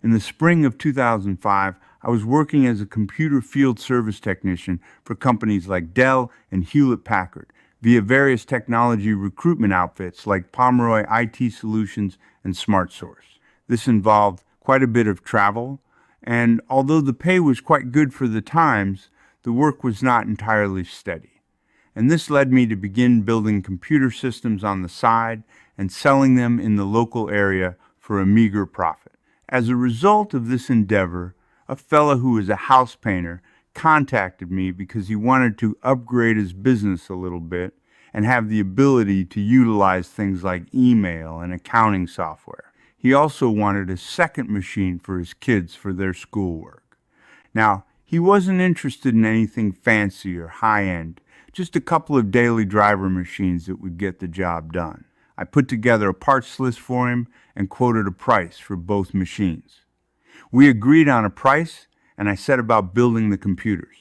In the spring of 2005, I was working as a computer field service technician for companies like Dell and Hewlett-Packard via various technology recruitment outfits like Pomeroy IT Solutions and SmartSource. This involved quite a bit of travel, and although the pay was quite good for the times, the work was not entirely steady. And this led me to begin building computer systems on the side and selling them in the local area for a meager profit. As a result of this endeavor, a fellow who was a house painter contacted me because he wanted to upgrade his business a little bit and have the ability to utilize things like email and accounting software. He also wanted a second machine for his kids for their schoolwork. Now, he wasn't interested in anything fancy or high-end, just a couple of daily driver machines that would get the job done. I put together a parts list for him and quoted a price for both machines. We agreed on a price, and I set about building the computers.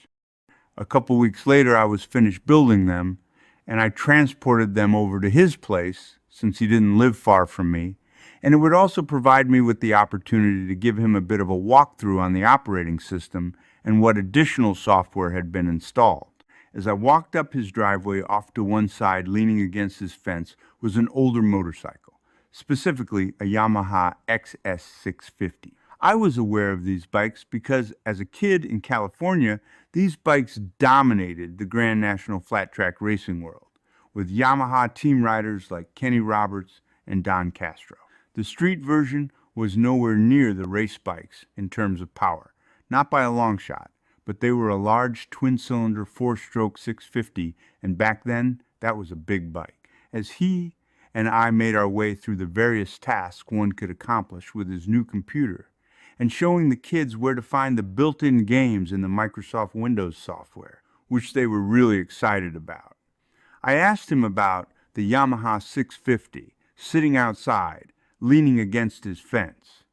A couple weeks later, I was finished building them, and I transported them over to his place, since he didn't live far from me, and it would also provide me with the opportunity to give him a bit of a walkthrough on the operating system and what additional software had been installed. As I walked up his driveway, off to one side, leaning against his fence, was an older motorcycle, specifically a Yamaha XS650. I was aware of these bikes because, as a kid in California, these bikes dominated the Grand National Flat Track racing world, with Yamaha team riders like Kenny Roberts and Don Castro. The street version was nowhere near the race bikes in terms of power, not by a long shot, but they were a large twin-cylinder four-stroke 650, and back then, that was a big bike. As he and I made our way through the various tasks one could accomplish with his new computer, and showing the kids where to find the built-in games in the Microsoft Windows software, which they were really excited about. I asked him about the Yamaha 650, sitting outside, leaning against his fence.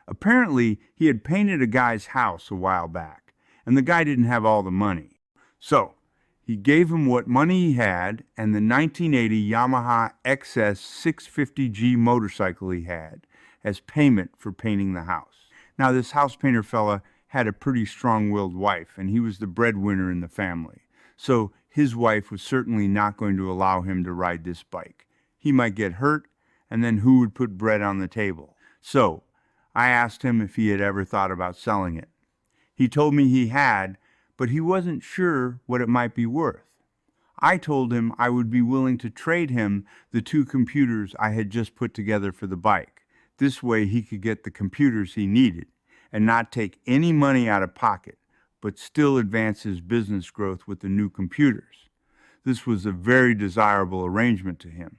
Apparently, he had painted a guy's house a while back, and the guy didn't have all the money. So, he gave him what money he had and the 1980 Yamaha XS 650G motorcycle he had as payment for painting the house. Now, this house painter fella had a pretty strong-willed wife, and he was the breadwinner in the family. So, his wife was certainly not going to allow him to ride this bike. He might get hurt, and then who would put bread on the table? So, I asked him if he had ever thought about selling it. He told me he had, but he wasn't sure what it might be worth. I told him I would be willing to trade him the two computers I had just put together for the bike. This way he could get the computers he needed and not take any money out of pocket, but still advance his business growth with the new computers. This was a very desirable arrangement to him,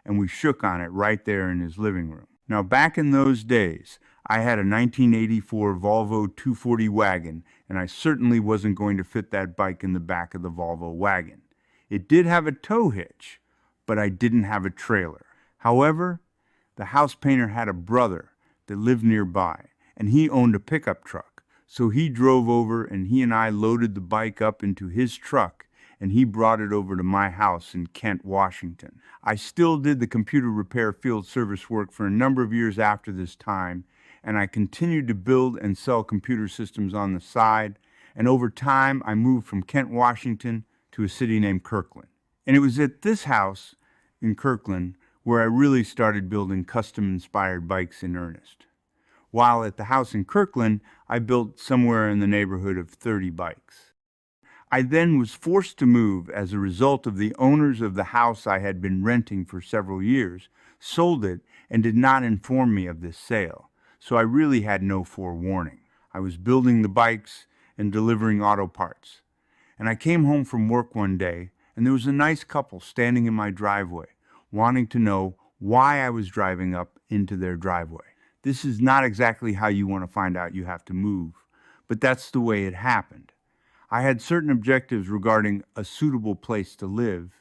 and we shook on it right there in his living room. Now, back in those days, I had a 1984 Volvo 240 wagon, and I certainly wasn't going to fit that bike in the back of the Volvo wagon. It did have a tow hitch, but I didn't have a trailer. However, the house painter had a brother that lived nearby, and he owned a pickup truck. So he drove over, and he and I loaded the bike up into his truck, and he brought it over to my house in Kent, Washington. I still did the computer repair field service work for a number of years after this time, and I continued to build and sell computer systems on the side, and over time I moved from Kent, Washington to a city named Kirkland. And it was at this house in Kirkland where I really started building custom-inspired bikes in earnest. While at the house in Kirkland, I built somewhere in the neighborhood of 30 bikes. I then was forced to move as a result of the owners of the house I had been renting for several years sold it and did not inform me of this sale, so I really had no forewarning. I was building the bikes and delivering auto parts. And I came home from work one day, and there was a nice couple standing in my driveway, wanting to know why I was driving up into their driveway. This is not exactly how you want to find out you have to move, but that's the way it happened. I had certain objectives regarding a suitable place to live,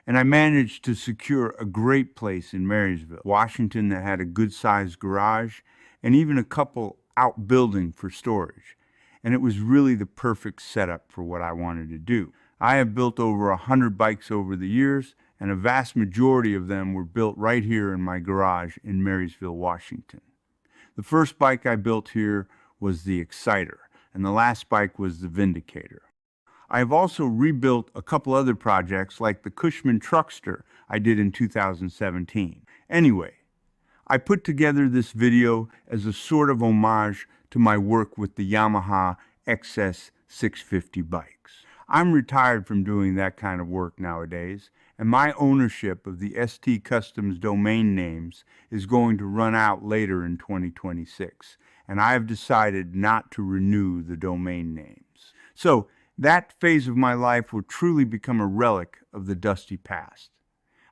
and I managed to secure a great place in Marysville, Washington, that had a good-sized garage and even a couple outbuilding for storage. And it was really the perfect setup for what I wanted to do. I have built over 100 bikes over the years, and a vast majority of them were built right here in my garage in Marysville, Washington. The first bike I built here was the Exciter, and the last bike was the Vindicator. I have also rebuilt a couple other projects like the Cushman Truckster I did in 2017. Anyway, I put together this video as a sort of homage to my work with the Yamaha XS 650 bikes. I'm retired from doing that kind of work nowadays, and my ownership of the ST Customs domain names is going to run out later in 2026, and I have decided not to renew the domain names. So, that phase of my life will truly become a relic of the dusty past.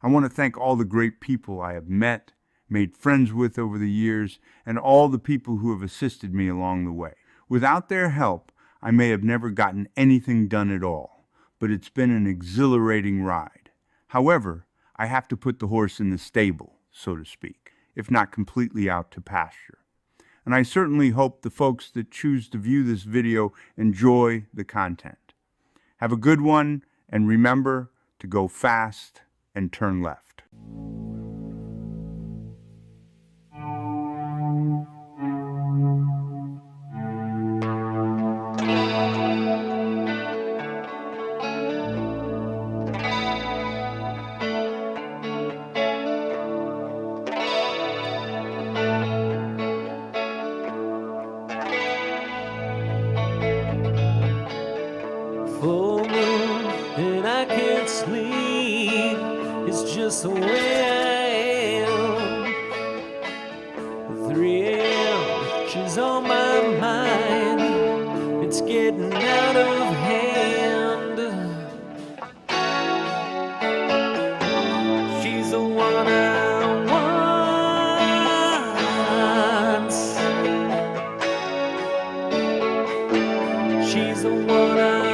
I want to thank all the great people I have met, made friends with over the years, and all the people who have assisted me along the way. Without their help, I may have never gotten anything done at all, but it's been an exhilarating ride. However, I have to put the horse in the stable, so to speak, if not completely out to pasture. And I certainly hope the folks that choose to view this video enjoy the content. Have a good one, and remember to go fast and turn left. Full moon and I can't sleep. It's just the way I am. 3 a.m. She's on my mind. It's getting out of hand. She's the one I want. She's the one I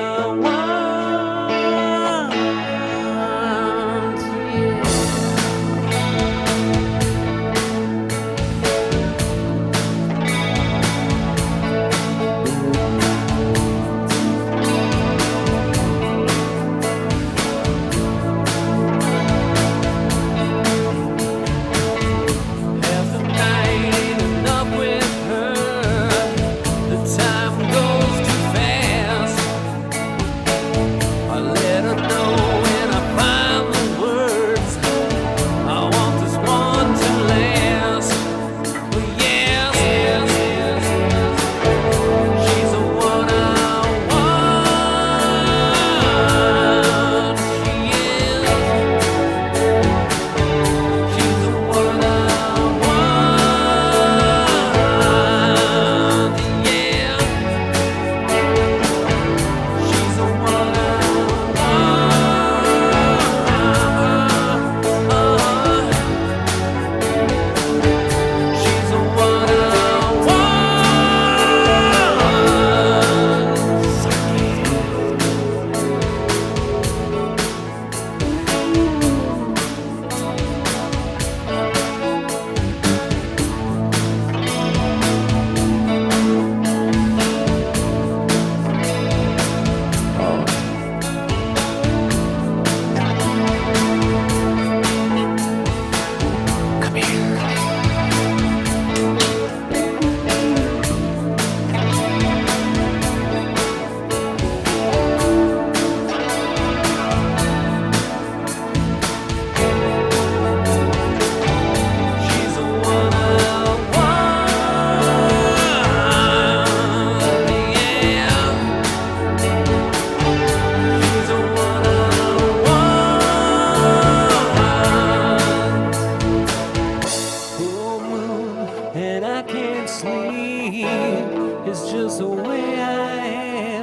It's just the way I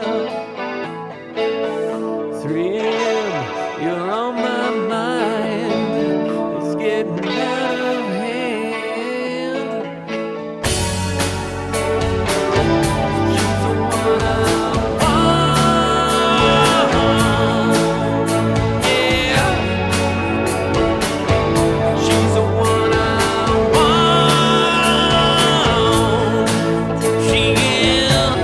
am. 3 a.m. You're on my mind. It's getting out of hand. She's the one I want. Yeah. She's the one I want. She is.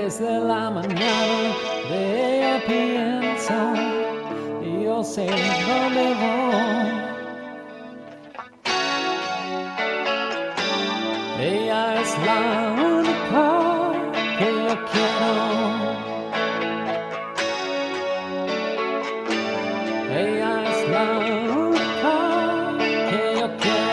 desde la mañana de ella pienso y yo sé dónde voy. Ella es la única que yo quiero. Ella es la única que yo quiero.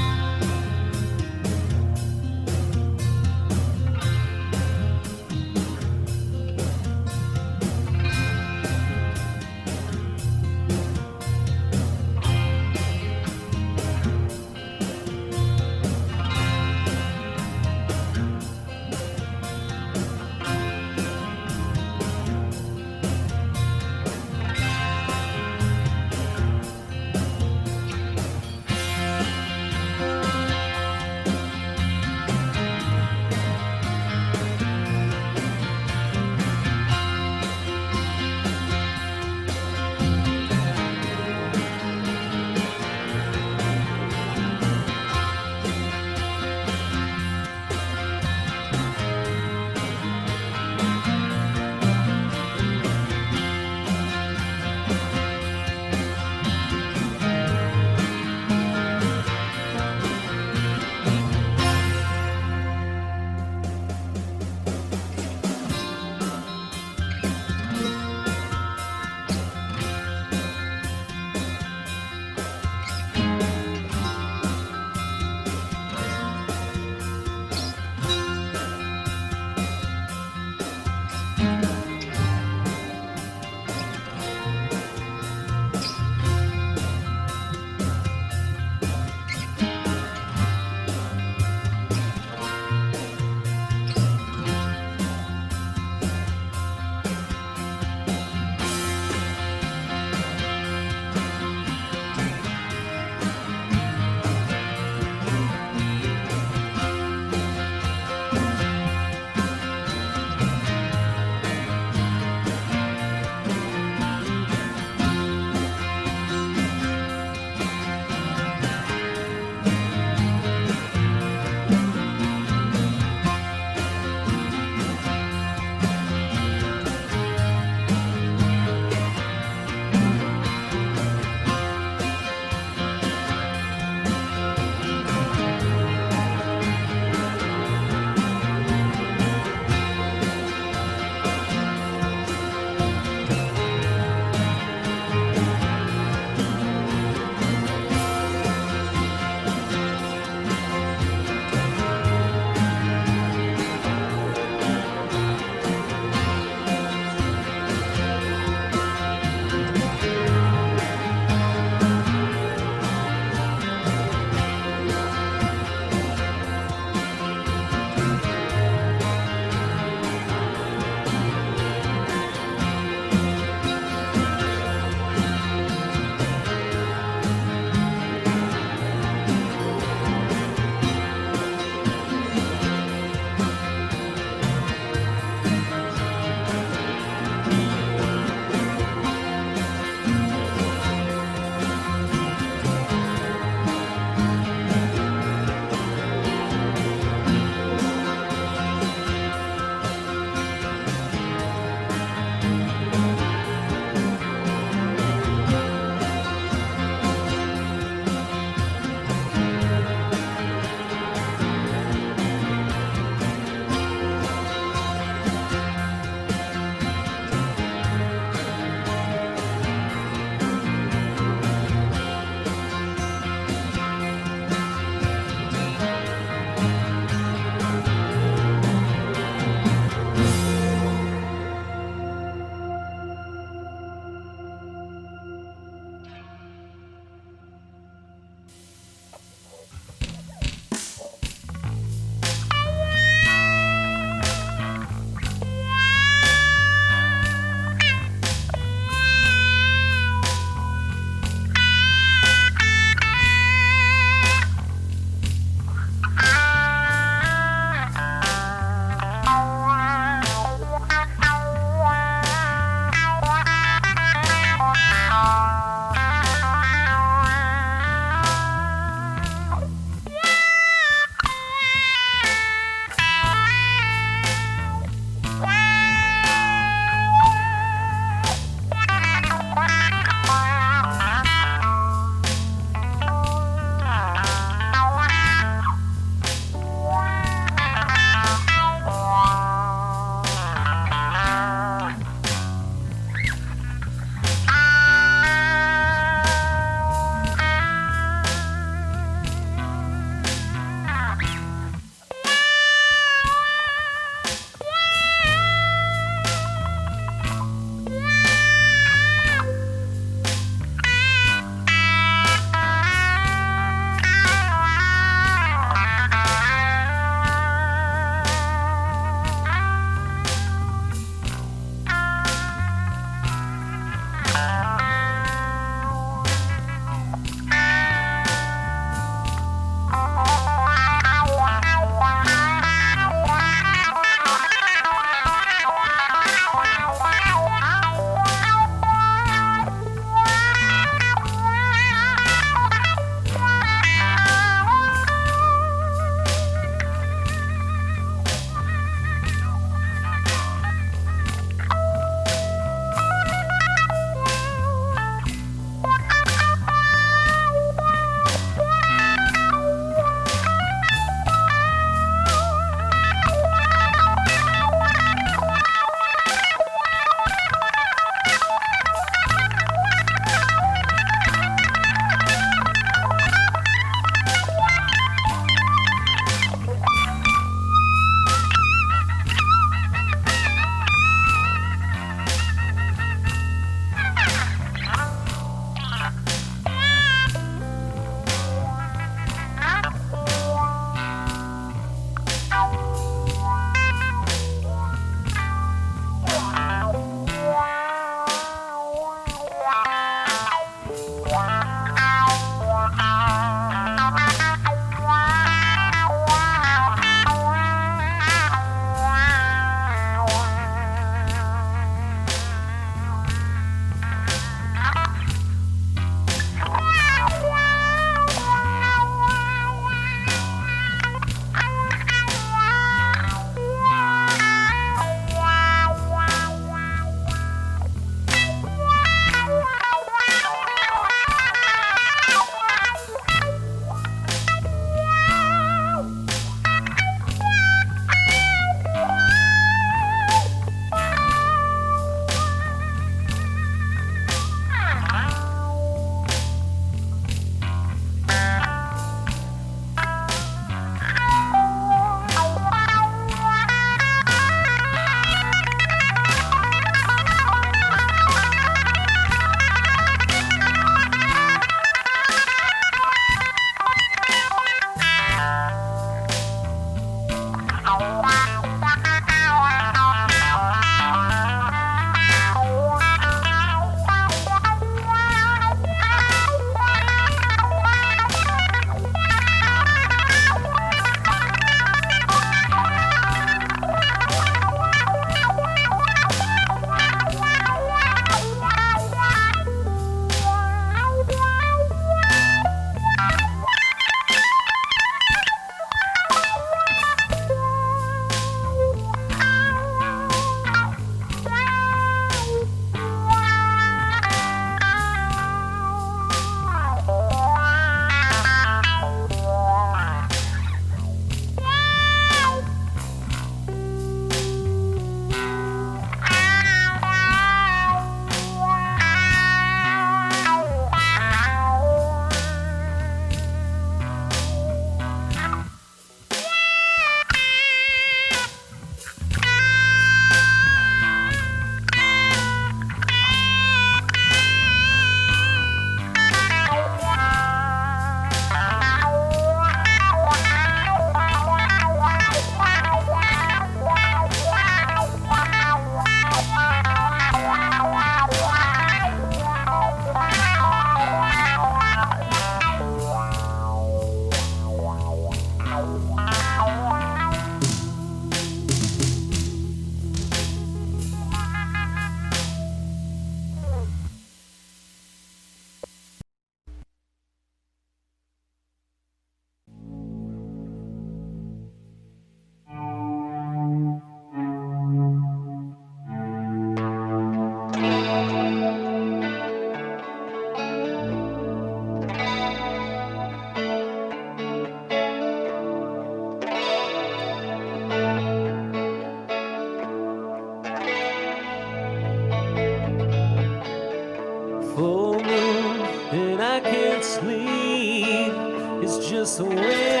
just the way I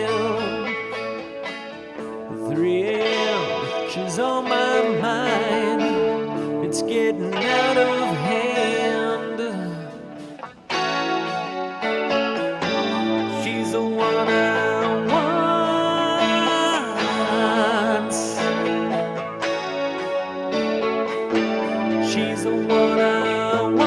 am. 3 a.m., she's on my mind. It's getting out of hand. She's the one I want. She's the one I want.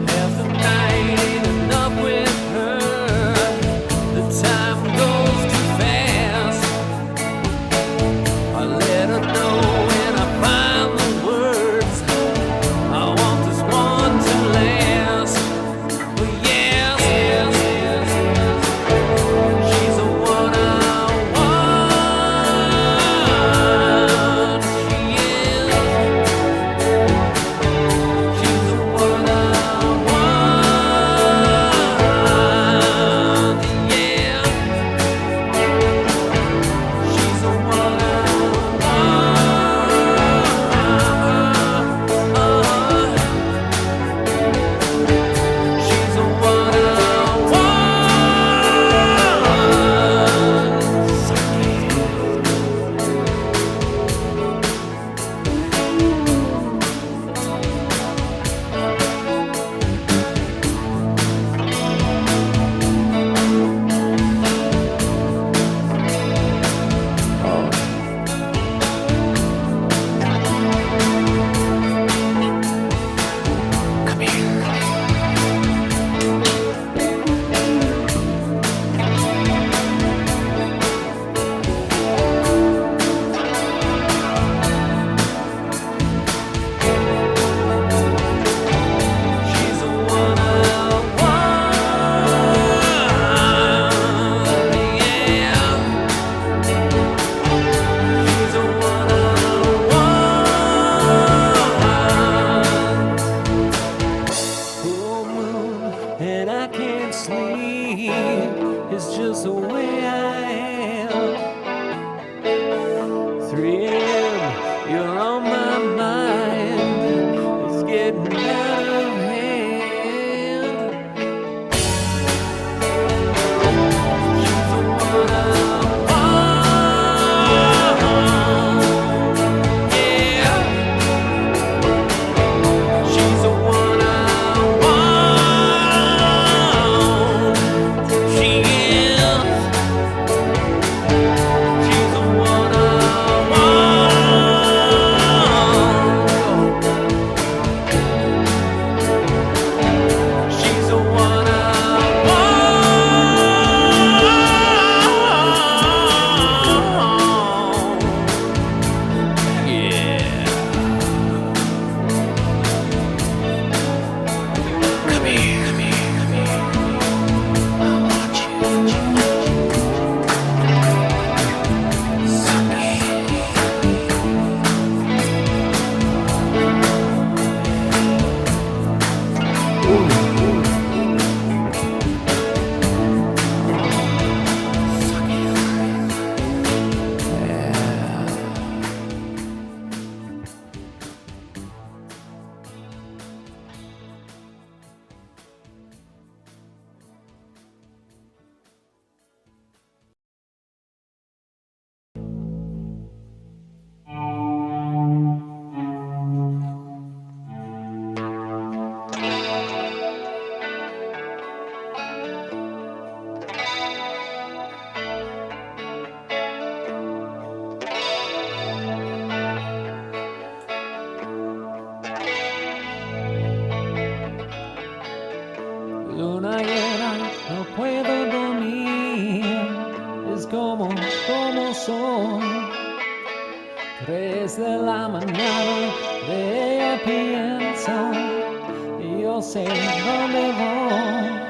Half the night ain't enough with her. The time goes too fast. I let her know when I find the words. I want this one to last. But yes, yes, yes, yes. She's the one I want. She is. She's the one I want. Yeah. She's the one I want. She's the one I Come here. She's the one I want. Yeah. She's the one I want. Full moon and I can't sleep. It's just the way I am. 3 a.m., you're on my mind. It's getting out of hand. She's the one I want. Yeah. She's the one I want. She is. She's the one I want. She's the one I want. Yeah. Come here, come here, come here. I want you. Suck it. Luna llena, no puedo dormir. Es como son. 3 de la mañana, de ella pienso. Y yo sé dónde voy.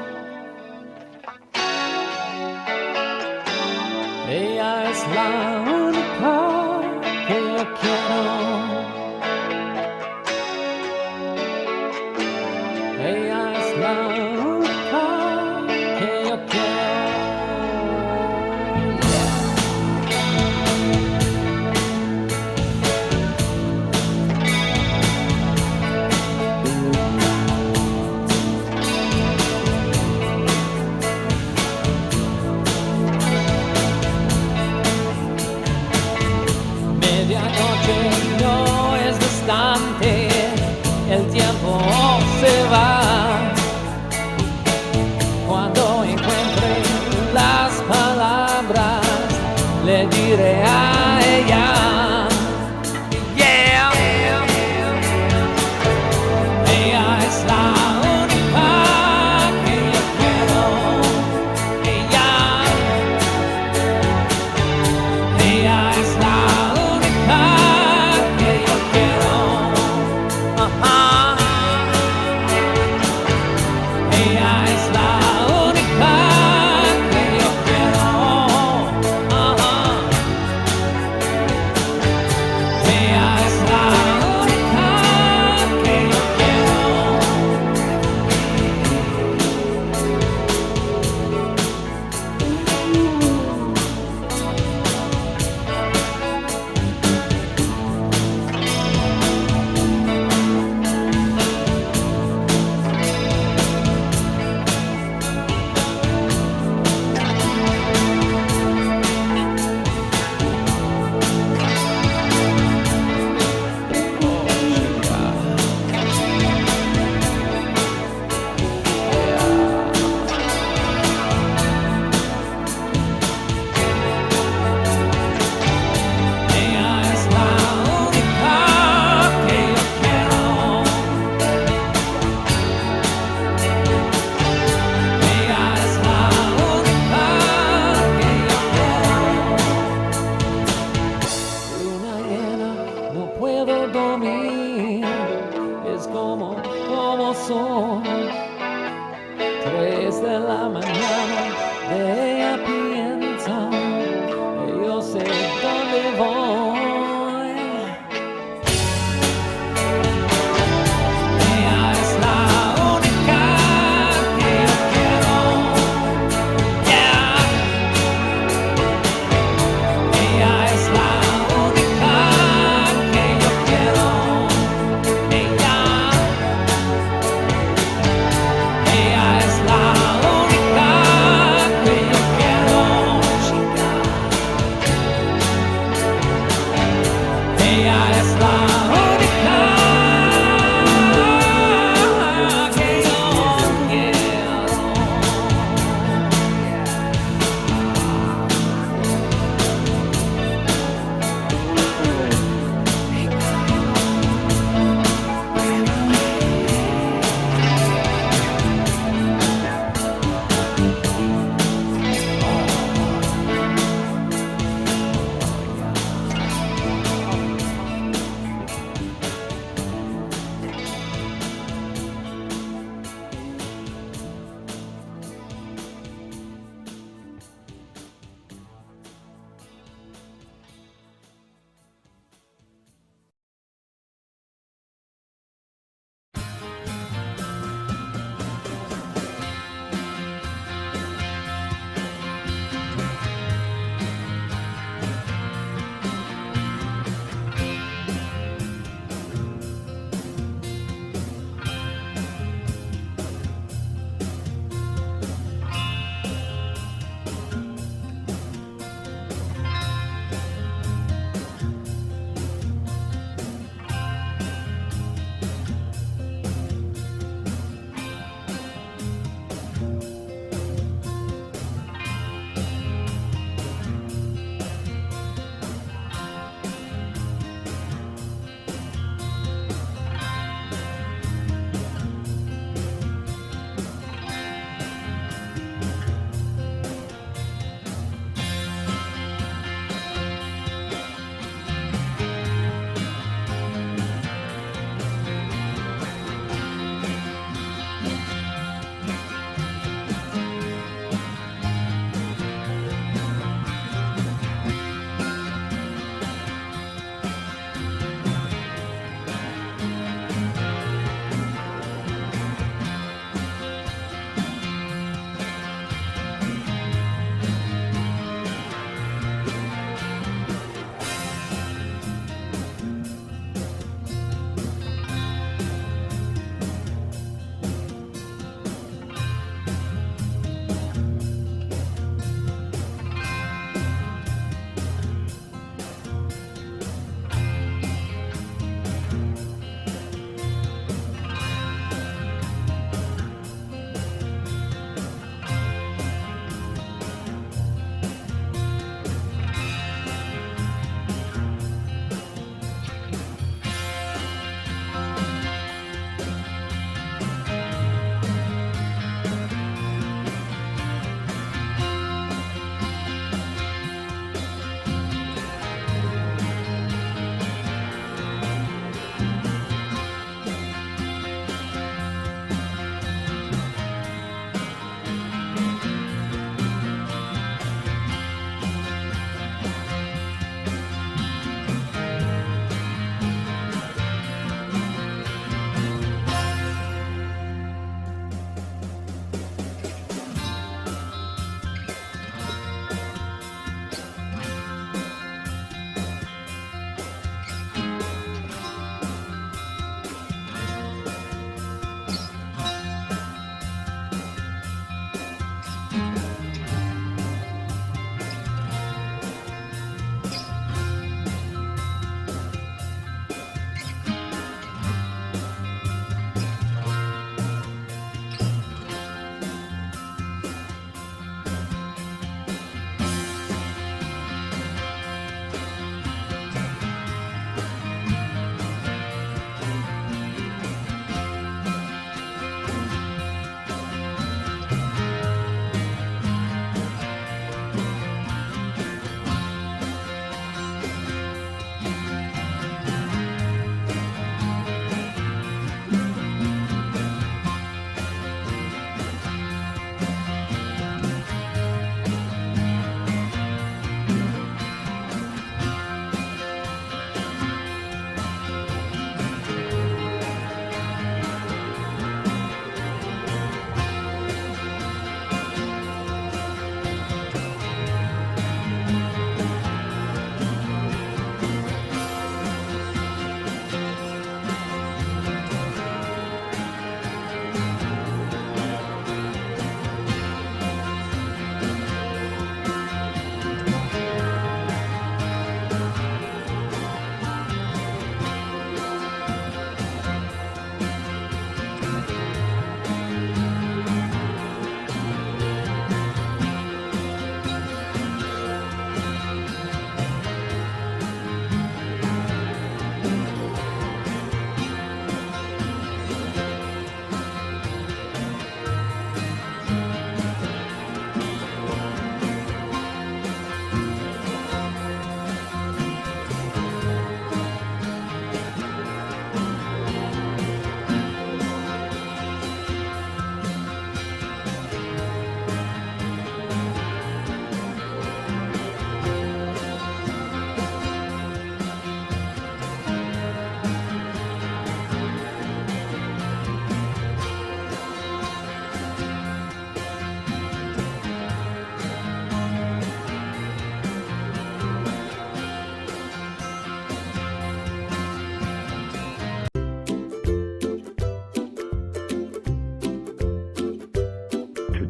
Ella es la única que yo quiero. mañana de pienso, yo sé dónde voy. Ella es la única que yo quiero, yeah. Ella es la única que yo quiero, ella. Ella es la única que yo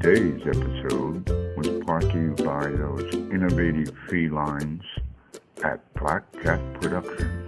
Today's episode was brought to you by those innovative felines at Black Cat Productions.